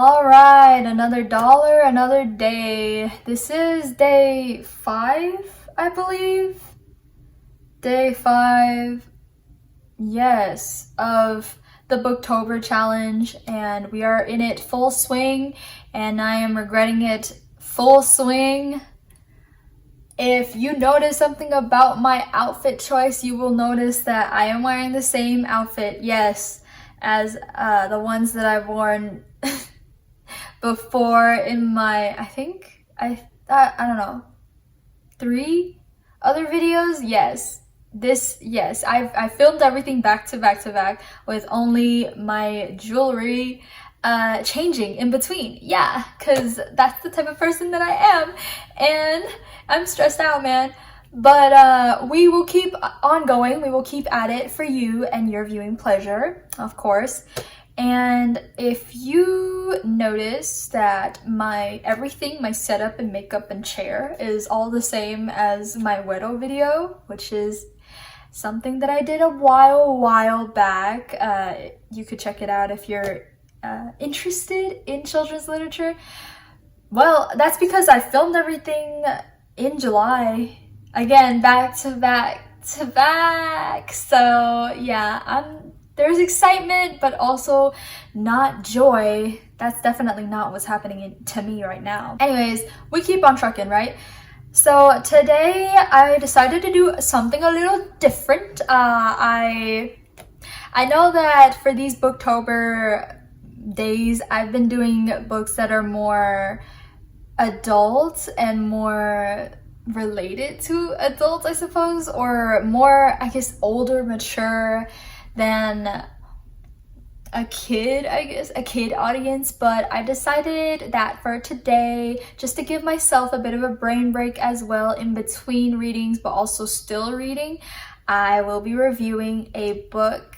All right, another dollar, another day. This is day 5, I believe. Day 5, yes, of the Booktober challenge, and we are in it full swing, and I am regretting it full swing. If you notice something about my outfit choice, you will notice that I am wearing the same outfit, yes, as the ones that I've worn before in my, I don't know, 3 other videos. Yes, I filmed everything back to back with only my jewelry changing in between. Yeah, because that's the type of person that I am, and I'm stressed out, man. But we will keep on going. We will keep at it for you and your viewing pleasure, of course. And if you notice that my everything, my setup and makeup and chair is all the same as my Widow video, which is something that I did a while back. You could check it out if you're interested in children's literature. Well, that's because I filmed everything in July. Again, back to back. So yeah, there's excitement, but also not joy. That's definitely not what's happening to me right now. Anyways, we keep on trucking, right? So today I decided to do something a little different. I know that for these Booktober days, I've been doing books that are more adult and more related to adults, I suppose, or more, I guess, older, mature than a kid audience. But I decided that for today, just to give myself a bit of a brain break as well in between readings, but also still reading, I will be reviewing a book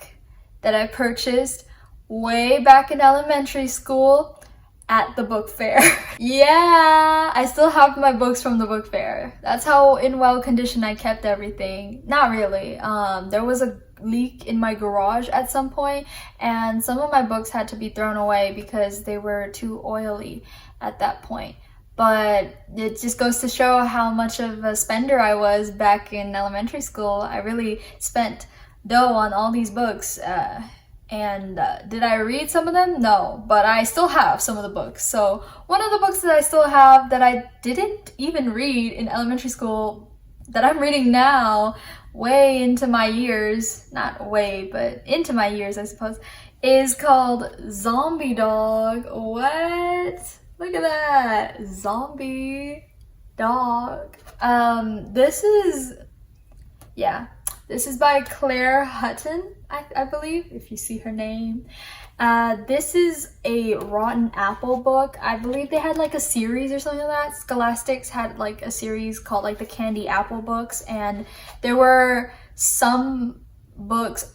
that I purchased way back in elementary school at the book fair. Yeah, I still have my books from the book fair. That's how in well condition I kept everything. Not really. There was a leak in my garage at some point, and some of my books had to be thrown away because they were too oily at that point. But it just goes to show how much of a spender I was back in elementary school. I really spent dough on all these books. And did I read some of them? No, but I still have some of the books. So one of the books that I still have that I didn't even read in elementary school, that I'm reading now, way into my years, not way, but into my years, I suppose, is called Zombie Dog. What? Look at that. Zombie Dog. This is by Clare Hutton, I believe, if you see her name. This is a Rotten Apple book. I believe they had like a series or something like that. Scholastics had like a series called like the Candy Apple books, and there were some books.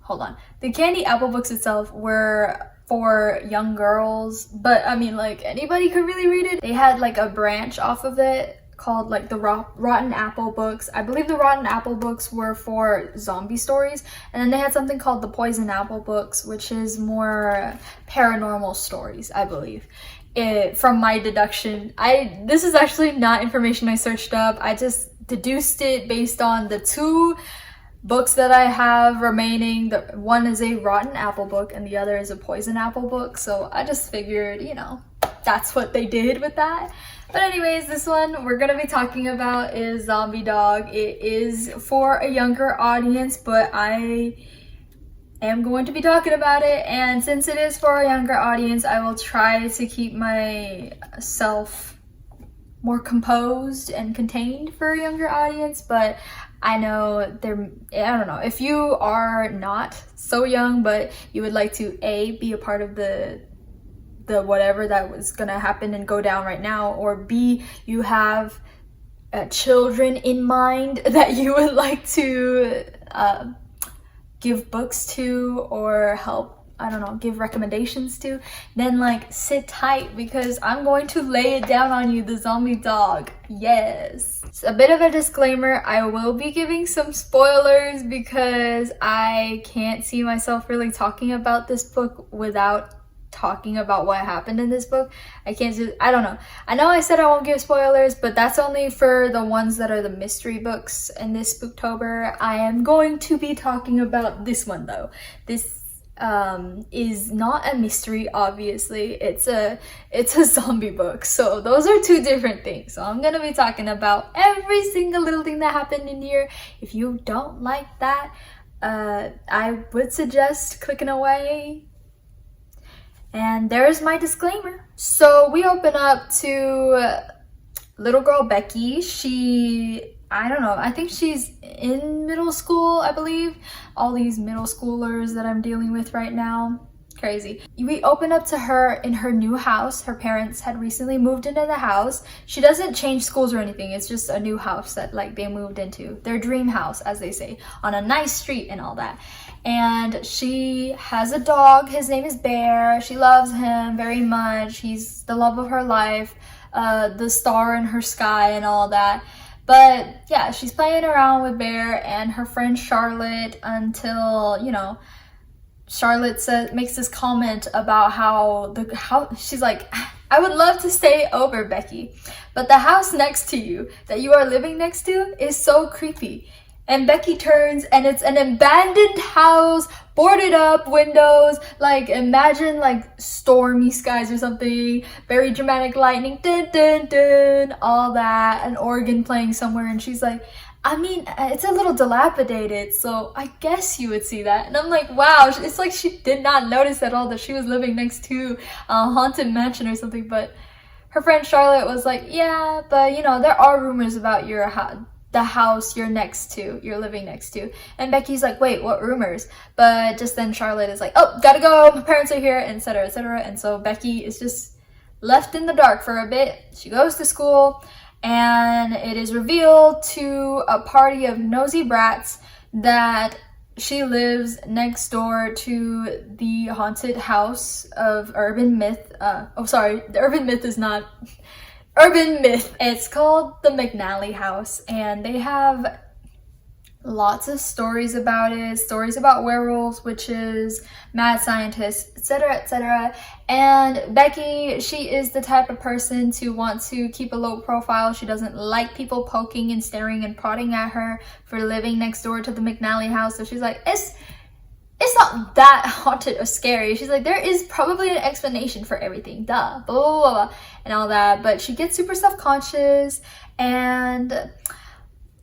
Hold on. The Candy Apple books itself were for young girls, but I mean, like, anybody could really read it. They had like a branch off of it called like the Rotten Apple books. I believe the Rotten Apple books were for zombie stories, and then they had something called the Poison Apple books, which is more paranormal stories, I believe. From my deduction, this is actually not information I searched up. I just deduced it based on the 2 books that I have remaining. The one is a Rotten Apple book and the other is a Poison Apple book, so I just figured, you know, that's what they did with that. But anyways, this one we're gonna be talking about is Zombie Dog. It is for a younger audience, but I am going to be talking about it, and since it is for a younger audience, I will try to keep myself more composed and contained for a younger audience. But I know I don't know, if you are not so young but you would like to be a part of the whatever that was gonna happen and go down right now, or B, you have children in mind that you would like to give books to or help, I don't know, give recommendations to, then like sit tight, because I'm going to lay it down on you, the Zombie Dog. Yes. So a bit of a disclaimer, I will be giving some spoilers because I can't see myself really talking about this book without talking about what happened in this book. I can't just, I don't know. I know I said I won't give spoilers, but that's only for the ones that are the mystery books in this Booktober. I am going to be talking about this one though. This is not a mystery, obviously. It's a zombie book, so those are two different things. So I'm gonna be talking about every single little thing that happened in here. If you don't like that, I would suggest clicking away. And there's my disclaimer. So we open up to little girl Becky. I don't know, I think she's in middle school, I believe. All these middle schoolers that I'm dealing with right now. Crazy. We open up to her in her new house. Her parents had recently moved into the house. She doesn't change schools or anything. It's just a new house that like they moved into. Their dream house, as they say, on a nice street and all that. And she has a dog. His name is Bear. She loves him very much. He's the love of her life, the star in her sky and all that. But yeah, she's playing around with Bear and her friend Charlotte until, you know, Charlotte makes this comment about how she's like, I would love to stay over, Becky, but the house next to you that you are living next to is so creepy. And Becky turns and it's an abandoned house, boarded up windows, like imagine like stormy skies or something, very dramatic lightning, dun dun dun, all that, an organ playing somewhere. And she's like, I mean, it's a little dilapidated, so I guess you would see that. And I'm like, wow, it's like she did not notice at all that she was living next to a haunted mansion or something. But her friend Charlotte was like, yeah, but you know, there are rumors about the house you're living next to. And Becky's like, wait, what rumors? But just then Charlotte is like, oh, gotta go, my parents are here, etc., etc. And so Becky is just left in the dark for a bit. She goes to school, and it is revealed to a party of nosy brats that she lives next door to the haunted house of urban myth. The urban myth is not urban myth. It's called the McNally house, and they have lots of stories about it, stories about werewolves, witches, mad scientists, etc., etc. And Becky, she is the type of person to want to keep a low profile. She doesn't like people poking and staring and prodding at her for living next door to the McNally house. So she's like, it's not that haunted or scary. She's like, there is probably an explanation for everything, duh, blah, blah, blah, blah, and all that. But she gets super self-conscious, and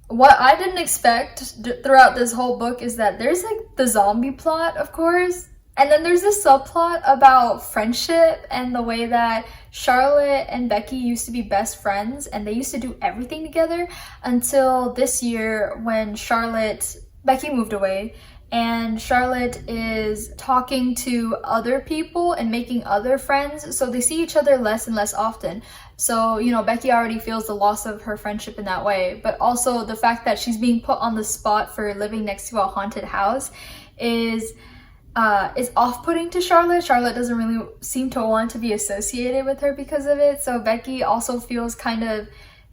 what I didn't expect throughout this whole book is that there's like the zombie plot, of course, and then there's this subplot about friendship and the way that Charlotte and Becky used to be best friends and they used to do everything together until this year when Becky moved away. And Charlotte is talking to other people and making other friends, so they see each other less and less often. So, you know, Becky already feels the loss of her friendship in that way, but also the fact that she's being put on the spot for living next to a haunted house is off-putting to Charlotte. Charlotte doesn't really seem to want to be associated with her because of it, so Becky also feels kind of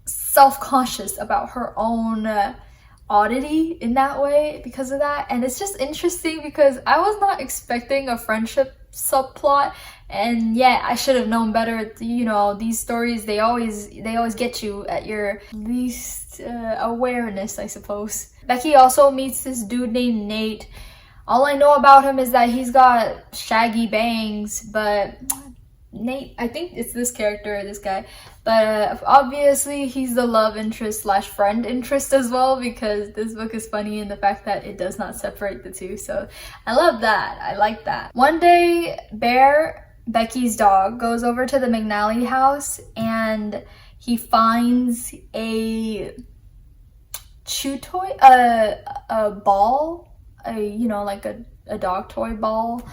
self-conscious about her own oddity in that way because of that. And it's just interesting because I was not expecting a friendship subplot, and yeah, I should have known better. You know, these stories, they always get you at your least awareness, I suppose. Becky also meets this dude named Nate. All I know about him is that he's got shaggy bangs, but Nate, I think it's this guy, but obviously he's the love interest / friend interest as well, because this book is funny in the fact that it does not separate the two. So I love that. I like that. One day, Bear, Becky's dog, goes over to the McNally house and he finds a chew toy, a ball, like a dog toy ball,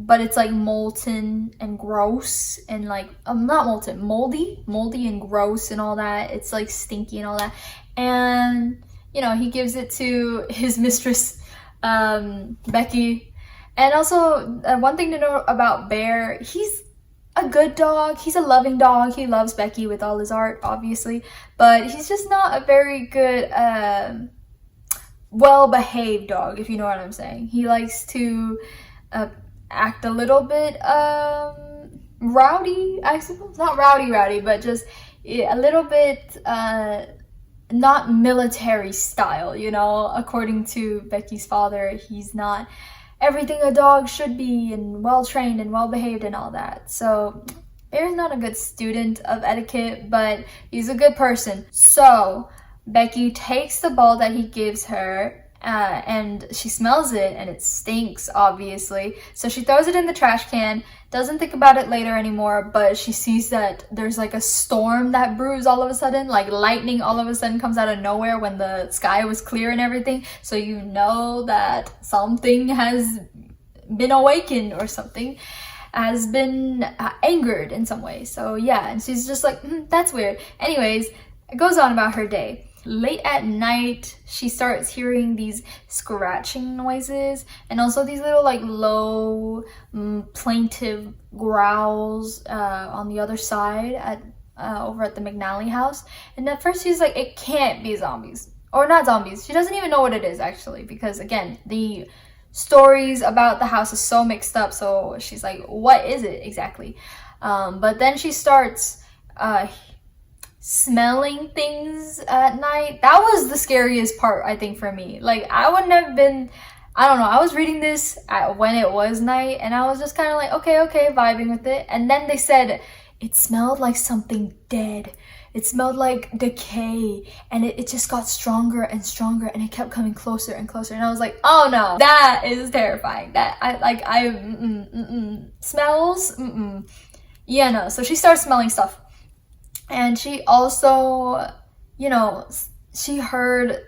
but it's like molten and gross and like not molten, moldy and gross and all that. It's like stinky and all that. And you know, he gives it to his mistress, Becky. And also one thing to know about Bear, he's a good dog, he's a loving dog, he loves Becky with all his heart, obviously, but he's just not a very good well-behaved dog, if you know what I'm saying. He likes to act a little bit rowdy, I suppose. Not rowdy, but just a little bit not military style, you know. According to Becky's father, he's not everything a dog should be, and well trained and well behaved and all that. So Bear's not a good student of etiquette, but he's a good person. So Becky takes the ball that he gives her, and she smells it, and it stinks, obviously. So she throws it in the trash can, doesn't think about it later anymore, but she sees that there's like a storm that brews all of a sudden, like lightning all of a sudden comes out of nowhere when the sky was clear and everything. So you know that something has been awakened, or something has been angered in some way. So yeah, and she's just like, that's weird. Anyways, it goes on about her day. Late at night, she starts hearing these scratching noises, and also these little like low plaintive growls on the other side at over at the McNally house. And at first she's like, it can't be zombies, or not zombies. She doesn't even know what it is actually, because again, the stories about the house is so mixed up. So she's like, what is it exactly? But then she starts smelling things at night. That was the scariest part, I think, for me. Like, I wouldn't have been, I don't know, I was reading this when it was night, and I was just kind of like, okay, vibing with it. And then they said it smelled like something dead. It smelled like decay, and it just got stronger and stronger, and it kept coming closer and closer. And I was like, oh no, that is terrifying. That smells, yeah, no. So she starts smelling stuff. And she also, you know, she heard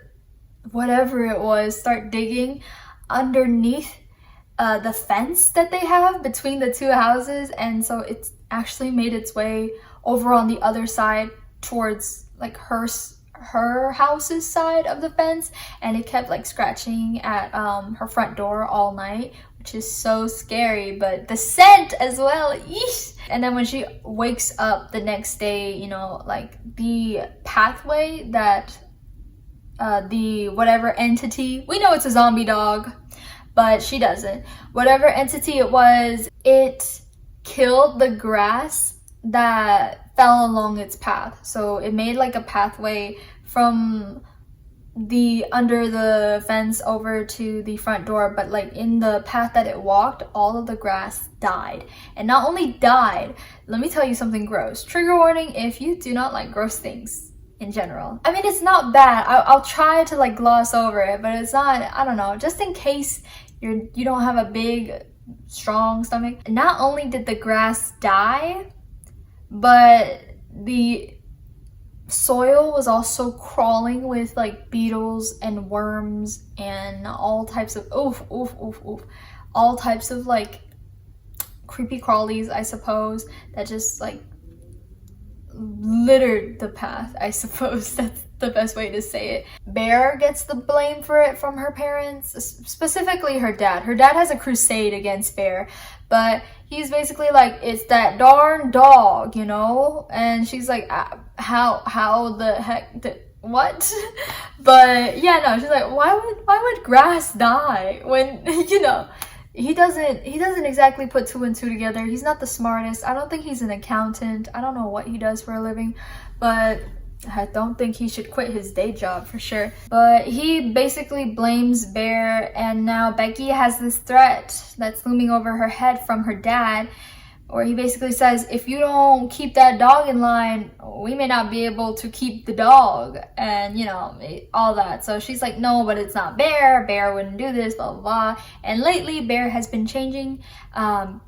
whatever it was start digging underneath the fence that they have between the two houses. And so it's actually made its way over on the other side towards like her house's side of the fence. And it kept like scratching at her front door all night, which is so scary. But the scent as well, yeesh. And then when she wakes up the next day, you know, like the pathway that the whatever entity, we know it's a zombie dog, but she doesn't. Whatever entity it was, it killed the grass that fell along its path. So it made like a pathway from the under the fence over to the front door, but like in the path that it walked, all of the grass died. And not only died, let me tell you something gross. Trigger warning if you do not like gross things in general. I mean, it's not bad. I'll try to like gloss over it, but it's not, I don't know, just in case you don't have a big strong stomach. Not only did the grass die, but the soil was also crawling with like beetles and worms and all types of all types of like creepy crawlies, I suppose, that just like littered the path, I suppose. That's the best way to say it. Bear gets the blame for it from her parents, specifically her dad. Her dad has a crusade against Bear, but he's basically like, it's that darn dog, you know? And she's like, how the heck what? But yeah, no, she's like, why would grass die when, you know, he doesn't exactly put two and two together. He's not the smartest. I don't think he's an accountant. I don't know what he does for a living, but I don't think he should quit his day job for sure. But he basically blames Bear, and now Becky has this threat that's looming over her head from her dad, where he basically says, if you don't keep that dog in line, we may not be able to keep the dog, and you know, all that. So she's like, no, but it's not Bear. Bear wouldn't do this, blah, blah, blah. And lately, Bear has been changing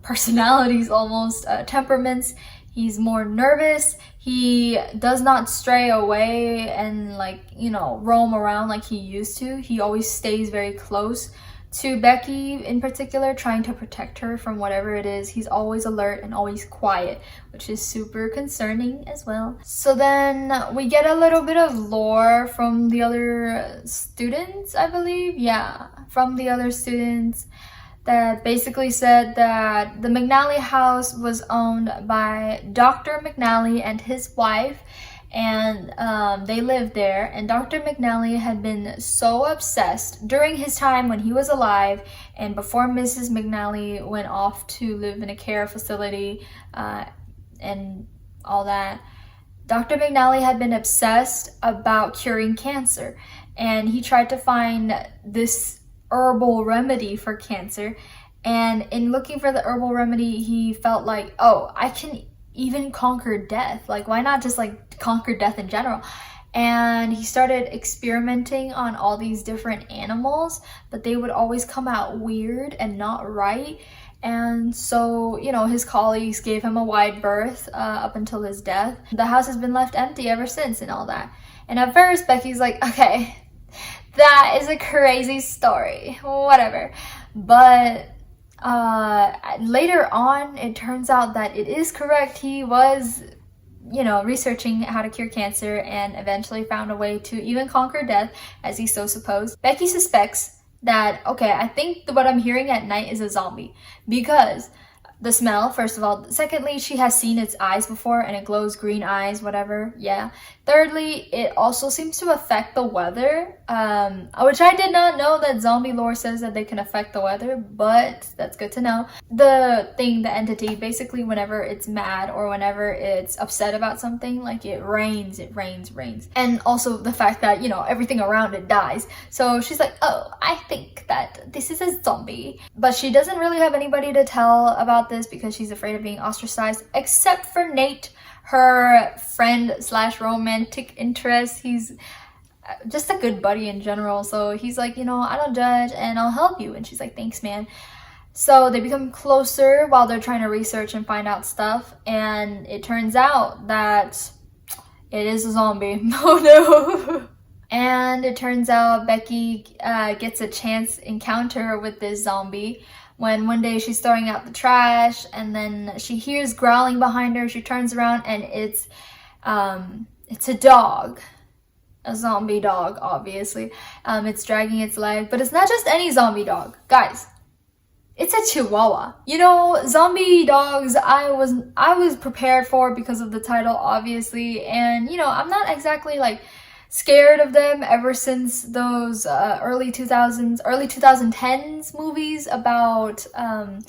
personalities almost, temperaments. He's more nervous. He does not stray away and like, you know, roam around like he used to. He always stays very close to Becky in particular, trying to protect her from whatever it is. He's always alert and always quiet, which is super concerning as well. So then we get a little bit of lore from the other students, I believe. Yeah, from the other students, that basically said that the McNally house was owned by Dr. McNally and his wife, and they lived there. And Dr. McNally had been so obsessed during his time when he was alive and before Mrs. McNally went off to live in a care facility and all that. Dr. McNally had been obsessed about curing cancer, and he tried to find this herbal remedy for cancer. And in looking for the herbal remedy, he felt like, oh, I can even conquer death. Like, why not just like conquer death in general? And he started experimenting on all these different animals, but they would always come out weird and not right. And so, you know, his colleagues gave him a wide berth up until his death. The house has been left empty ever since and all that. And at first, Becky's like, okay, that is a crazy story, whatever. But later on, it turns out that it is correct. He was, you know, researching how to cure cancer and eventually found a way to even conquer death, as he so supposed. Becky suspects that, okay, I think what I'm hearing at night is a zombie, because the smell, first of all. Secondly, she has seen its eyes before and it glows green eyes, whatever, yeah. Thirdly, it also seems to affect the weather, which I did not know that zombie lore says that they can affect the weather, but that's good to know. The entity, basically whenever it's mad or whenever it's upset about something, like it rains. And also the fact that, you know, everything around it dies. So she's like, oh, I think that this is a zombie. But she doesn't really have anybody to tell about this because she's afraid of being ostracized, except for Nate, her friend slash romantic interest. He's just a good buddy in general. So he's like, you know, I don't judge and I'll help you. And she's like, thanks, man. So they become closer while they're trying to research and find out stuff. And it turns out that it is a zombie. Oh no. And it turns out Becky gets a chance encounter with this zombie when one day she's throwing out the trash and then she hears growling behind her. She turns around and it's a dog. A zombie dog, obviously. It's dragging its leg, but it's not just any zombie dog. Guys, it's a Chihuahua. You know, zombie dogs I was prepared for because of the title, obviously. And, you know, I'm not exactly like scared of them ever since those early 2010s movies about, I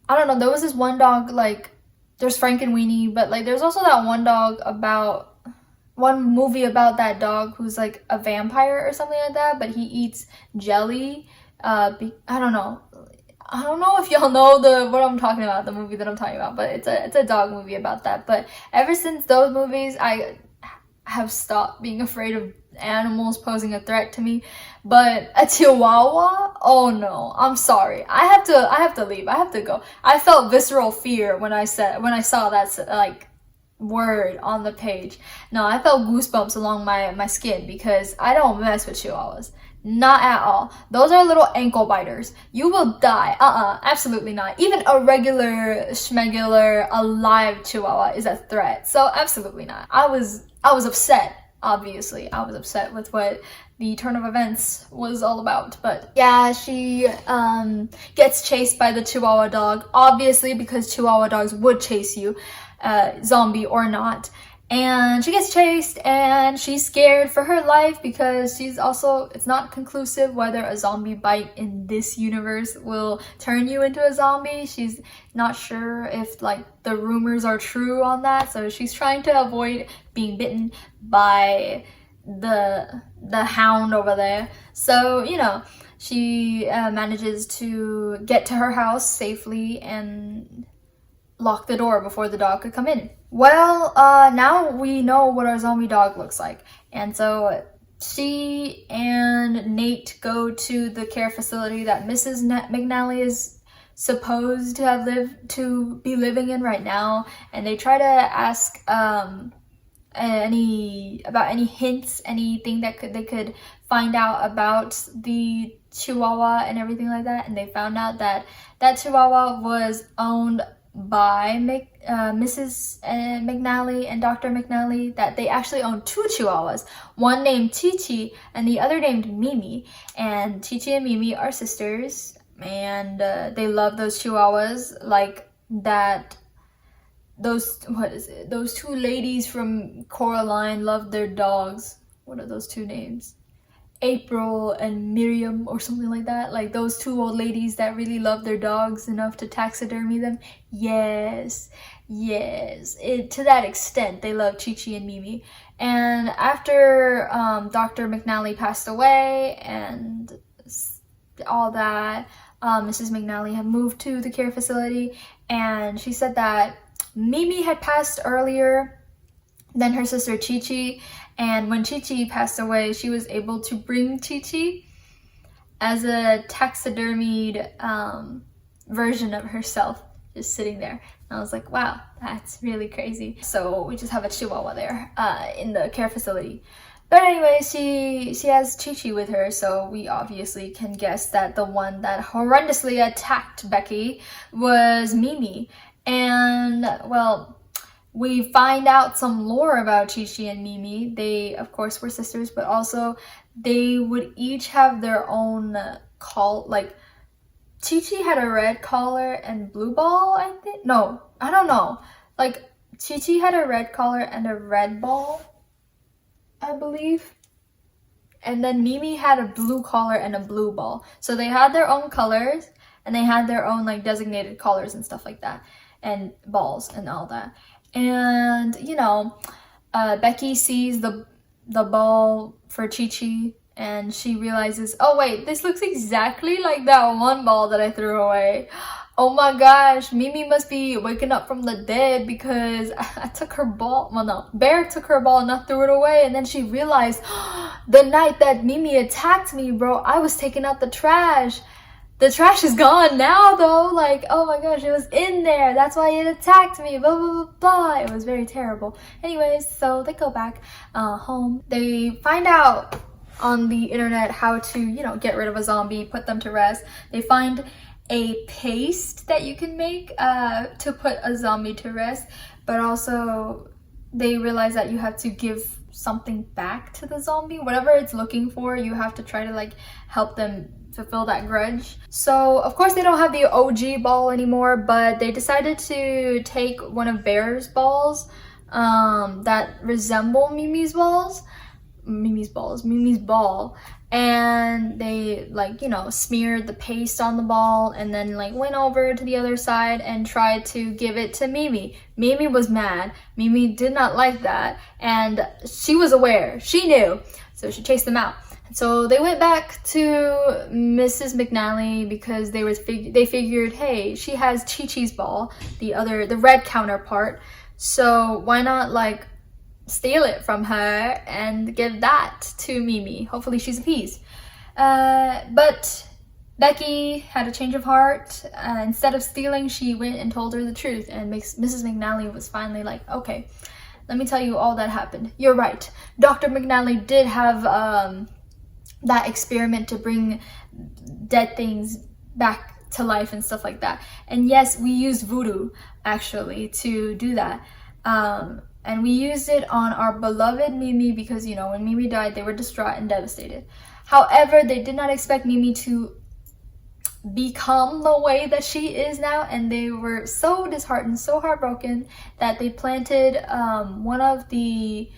don't know, there was this one dog, like, there's Frankenweenie, but like there's also that one movie about that dog who's like a vampire or something like that, but he eats jelly. I don't know if y'all know what I'm talking about, the movie that I'm talking about, but it's a dog movie about that. But ever since those movies, I have stopped being afraid of animals posing a threat to me. But a Chihuahua, oh no, I'm sorry, I have to leave, I have to go. I felt visceral fear when I saw that like word on the page. No, I felt goosebumps along my skin because I don't mess with Chihuahuas. Not at all. Those are little ankle biters. You will die. Absolutely not. Even a regular schmegular alive Chihuahua is a threat. So absolutely not. I was upset, obviously. I was upset with what the turn of events was all about. But yeah, she gets chased by the Chihuahua dog, obviously, because Chihuahua dogs would chase you, zombie or not. And she gets chased and she's scared for her life because it's not conclusive whether a zombie bite in this universe will turn you into a zombie. She's not sure if like the rumors are true on that. So she's trying to avoid being bitten by the hound over there. So, you know, she manages to get to her house safely and lock the door before the dog could come in. Well, now we know what our zombie dog looks like. And so she and Nate go to the care facility that Mrs. McNally is supposed to be living in right now. And they try to ask any hints, anything that they could find out about the Chihuahua and everything like that. And they found out that Chihuahua was owned by Mrs. McNally and Dr. McNally, that they actually own two Chihuahuas, one named Chi-Chi and the other named Mimi. And Chi-Chi and Mimi are sisters, and they love those Chihuahuas like that. what is it? Those two ladies from Coraline loved their dogs. What are those two names? April and Miriam or something like that. Like those two old ladies that really love their dogs enough to taxidermy them. Yes, to that extent they love Chi-Chi and Mimi. And after Dr. McNally passed away and all that, Mrs. McNally had moved to the care facility, and she said that Mimi had passed earlier than her sister Chi-Chi. And when Chi-Chi passed away, she was able to bring Chi-Chi as a taxidermied version of herself, just sitting there. And I was like, wow, that's really crazy. So we just have a Chihuahua there in the care facility. But anyway, she has Chi-Chi with her, so we obviously can guess that the one that horrendously attacked Becky was Mimi. And, well, we find out some lore about Chi-Chi and Mimi. They, of course, were sisters, but also they would each have their own like, Chi-Chi had a red collar and blue ball, I think? No, I don't know. Like, Chi-Chi had a red collar and a red ball, I believe. And then Mimi had a blue collar and a blue ball. So they had their own colors, and they had their own, like, designated collars and stuff like that, and balls and all that. And, you know, Becky sees the ball for Chi-Chi, and she realizes, oh wait, this looks exactly like that one ball that I threw away. Oh my gosh, Mimi must be waking up from the dead because I took her ball. Well, no, Bear took her ball and I threw it away. And then she realized, the night that Mimi attacked me, bro, I was taking out the trash. The trash is gone now, though. Like, oh my gosh, it was in there. That's why it attacked me. Blah, blah, blah, blah. It was very terrible. Anyways, so they go back home. They find out on the internet how to, you know, get rid of a zombie, put them to rest. They find a paste that you can make to put a zombie to rest. But also, they realize that you have to give something back to the zombie. Whatever it's looking for, you have to try to, like, help them fulfill that grudge. So of course they don't have the OG ball anymore, but they decided to take one of Bear's balls that resemble Mimi's ball, and they, like, you know, smeared the paste on the ball and then, like, went over to the other side and tried to give it to Mimi. Mimi was mad. Mimi did not like that, and she was aware. She knew, so she chased them out. So they went back to Mrs. McNally because they figured, hey, she has Chi-Chi's ball, the red counterpart, so why not, like, steal it from her and give that to Mimi. Hopefully she's appeased. But Becky had a change of heart. Instead of stealing, she went and told her the truth, and Mrs. McNally was finally like, okay, let me tell you all that happened. You're right. Dr. McNally did have that experiment to bring dead things back to life and stuff like that. And yes, we used voodoo actually to do that. And we used it on our beloved Mimi because, you know, when Mimi died, they were distraught and devastated. However, they did not expect Mimi to become the way that she is now, and they were so disheartened, so heartbroken, that they planted one of the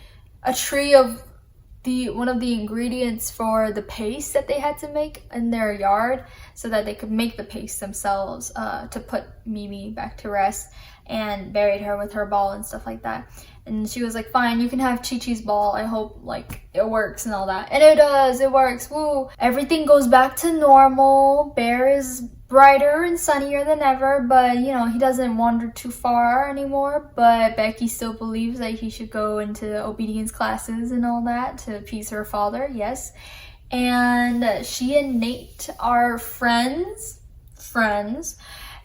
ingredients for the paste that they had to make in their yard so that they could make the paste themselves to put Mimi back to rest, and buried her with her ball and stuff like that. And she was like, fine, you can have Chi-Chi's ball. I hope, like, it works and all that. And it does. It works. Woo. Everything goes back to normal. Bear is brighter and sunnier than ever, but, you know, he doesn't wander too far anymore. But Becky still believes that he should go into obedience classes and all that to appease her father. Yes. And she and Nate are friends.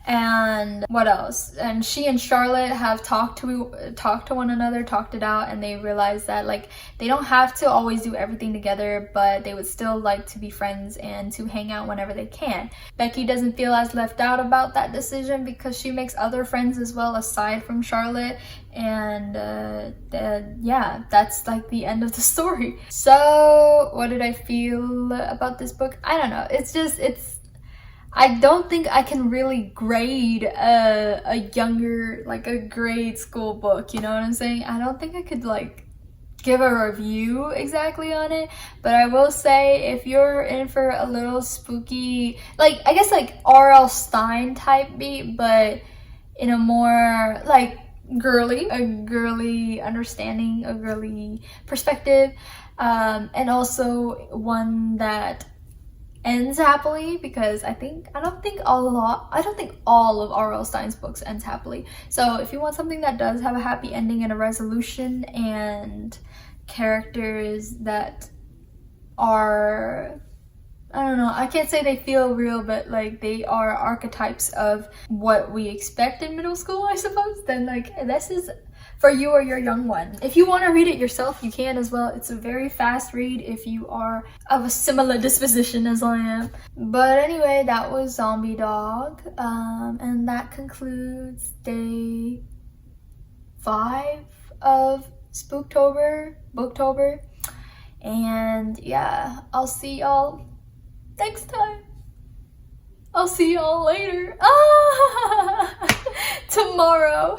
And what else? And she and Charlotte have talked to one another, talked it out, and they realized that, like, they don't have to always do everything together, but they would still like to be friends and to hang out whenever they can. Becky doesn't feel as left out about that decision because she makes other friends as well aside from Charlotte. And yeah, that's like the end of the story. So what did I feel about this book? I don't know. I don't think I can really grade a younger, like a grade school book, you know what I'm saying? I don't think I could like give a review exactly on it, but I will say if you're in for a little spooky, like I guess like R.L. Stein type beat, but in a more like a girly understanding, a girly perspective, and also one that ends happily, because I don't think all of R.L. Stein's books ends happily. So if you want something that does have a happy ending and a resolution and characters that are, I don't know, I can't say they feel real, but like they are archetypes of what we expect in middle school, I suppose, then like this is for you or your young one. If you want to read it yourself, you can as well. It's a very fast read if you are of a similar disposition as I am. But anyway, that was Zombie Dog. And that concludes day 5 of Booktober. And yeah, I'll see y'all next time. I'll see y'all later. Tomorrow.